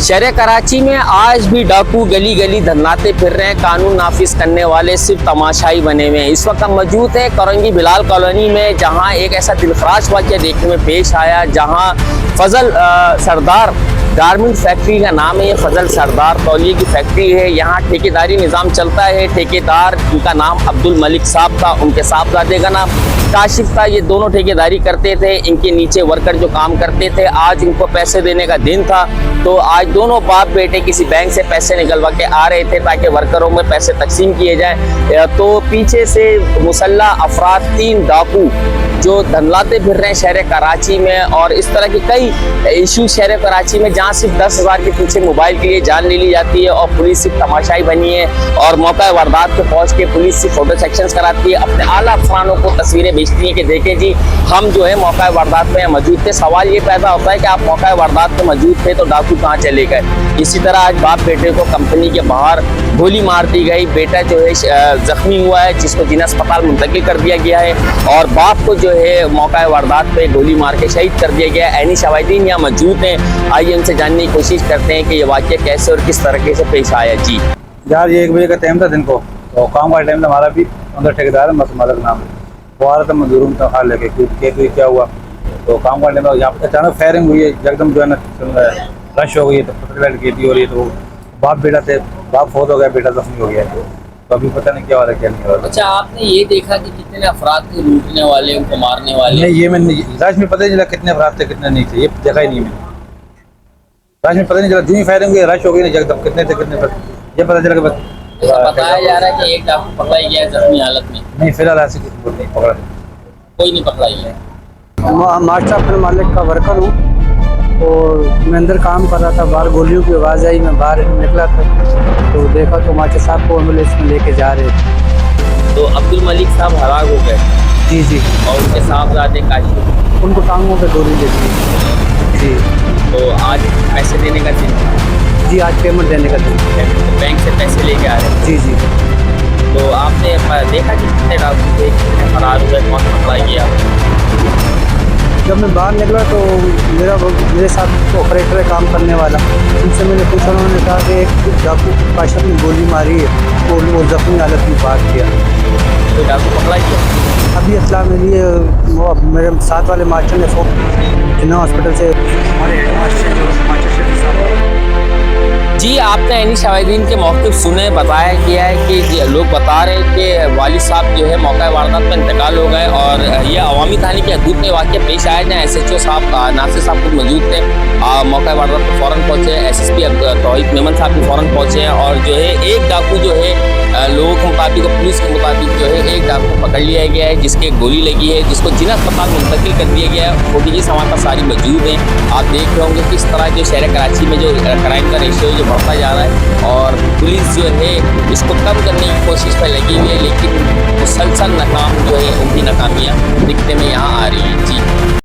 शहर कराची में आज भी डाकू गली गली धन्नाते फिर रहे हैं। कानून नाफिज करने वाले सिर्फ तमाशाई बने हुए हैं। इस वक्त हम मौजूद है करंगी बिलाल कॉलोनी में, जहां एक ऐसा दिलखराश वाक़या देखने में पेश आया, जहां फजल सरदार गारमेंट फैक्ट्री का नाम है। ये फजल सरदार तौलिए की फैक्ट्री है। यहाँ ठेकेदारी निज़ाम चलता है। ठेकेदार जिनका नाम अब्दुल मलिक साहब था, उनके साहबजादे का नाम काशिफ था। ये दोनों ठेकेदारी करते थे। इनके नीचे वर्कर जो काम करते थे, आज इनको पैसे देने का दिन था, तो आज दोनों बाप बेटे किसी बैंक से पैसे निकलवा के आ रहे थे ताकि वर्करों में पैसे तकसीम किए जाए। तो पीछे से मुसल्लह अफराद 3 डाकू जो धनलाते फिर रहे हैं शहर कराची में। और इस तरह के कई इशू शहर कराची में, जहाँ सिर्फ 10,000 के पीछे मोबाइल के लिए जान ले ली जाती है और पुलिस सिर्फ तमाशाई बनी है। और मौका वारदात पे पहुँच के पुलिस सिर्फ फोटो सेक्शंस कराती है, अपने आला अफसरानों को तस्वीरें भेजती है कि देखें जी हम जो है मौका वारदात में मौजूद थे। सवाल ये पैदा होता है कि आप मौका वारदात में मौजूद थे तो डाकू कहाँ चले गए। इसी तरह आज बाप बेटे को कंपनी के बाहर गोली मार दी गई। बेटा जो है जख्मी हुआ है, जिसको जिला अस्पताल मुंतकिल कर दिया गया है, और बाप को जो है मौका वारदात पे गोली मार के शहीद कर दिया गया है। ऐनी शवाहिदीन यहाँ मौजूद हैं। आइए उनसे जानने की कोशिश करते हैं कि ये वाक़या कैसे और किस तरीके से पेश आया। जी यार, ये 1 बजे का टाइम था दिन को, तो काम का टाइम था। हमारा भी अंदर ठेकेदार है, मलिक नाम है, वो आ रहा था मजदूरों में तनख्वाह लेके। क्या हुआ तो काम का टाइम था, यहाँ पर अचानक फायरिंग हुई है। एकदम जो है ना रश हो गई, तो पटलाइट की थी। और ये तो बाप बेटा थे, बाप फौत हो गया, बेटा जख्मी हो गया। तो अभी पता नहीं क्या हो रहा है क्या नहीं हो रहा। अच्छा, आपने ये देखा कि कितने अफराद थे लूटने वाले, उनको मारने वाले? नहीं, ये मैंने राज में पता नहीं चला कितने अफराद थे कितने नहीं थे, ये देखा ही नहीं मैंने। राज में पता नहीं चला, जो फायरिंग हुई रश हो गई ना एकदम, कितने थे कितने, ये पता चला कि बस बताया जा रहा है कि एक डाकू पकड़ा गया है जख्मी हालत में। नहीं, फिलहाल ऐसे किसी नहीं पकड़ा, कोई नहीं पकड़ा गया। मास्टर अपने मालिक का वर्कर हूँ और मैं अंदर काम कर रहा था। बाहर गोलियों की आवाज़ आई, मैं बाहर निकला था तो देखा तो मास्टर साहब को एम्बुलेंस में लेके जा रहे थे। तो अब्दुल मलिक साहब हलाक हो गए? जी जी। और उनके साहबजादे काशिफ, उनको टांगों पे गोली लगी। जी। तो आज पैसे देने का दिन? जी, आज पेमेंट देने का दिन। तो बैंक से पैसे लेके आ रहे हैं? जी जी। तो आपने देखा कि कितने डाकू थे, कितने फरार हुए, कौन पकड़ा गया? जब मैं बाहर निकला तो मेरे साथ ऑपरेटर है काम करने वाला, उनसे मैंने पूछा, उन्होंने कहा कि एक डाकू काशिफ ने गोली मारी है, वो जख्मी हालत में बात किया। तो डाकू पकड़ा गया? अभी इत्तला मिली है, वो मेरे साथ वाले मास्टर ने जिन्ना हॉस्पिटल से हमारे हेड मास्टर जो मास्टर शफी साहब। जी, आपने ऐनी शवाहिदीन के मौक़िफ़ सुने, बताया गया है कि लोग बता रहे हैं कि वालिद साहब जो है मौका वारदात में इंतकाल हो गए। और यह अवामी थाने की हदूद में वाक़या पेश आया, जहाँ SHO साहब नासिर साहब खुद मौजूद थे। मौका वारदात पर फ़ौरन पहुँचे। SSP तौहीद मेमन साहब भी फ़ौरन पहुँचे हैं। और जो है एक डाकू जो है लोगों के मुताबिक और पुलिस के मुताबिक जो है एक डाकू पकड़ लिया गया है, जिसके गोली लगी है, जिसको जिला अस्पताल मुंतकिल कर दिया गया है। फुटेजेस हमारे पास सारी मौजूद हैं। आप देख रहे होंगे किस तरह जो शहर कराची में जो क्राइम का रेशियो जो बढ़ता जा रहा है, और पुलिस जो है इसको कम करने की कोशिश में लगी हुई है, लेकिन मुसलसल नाकाम जो है उनकी नाकामियाँ दिखने में यहाँ आ रही है। जी।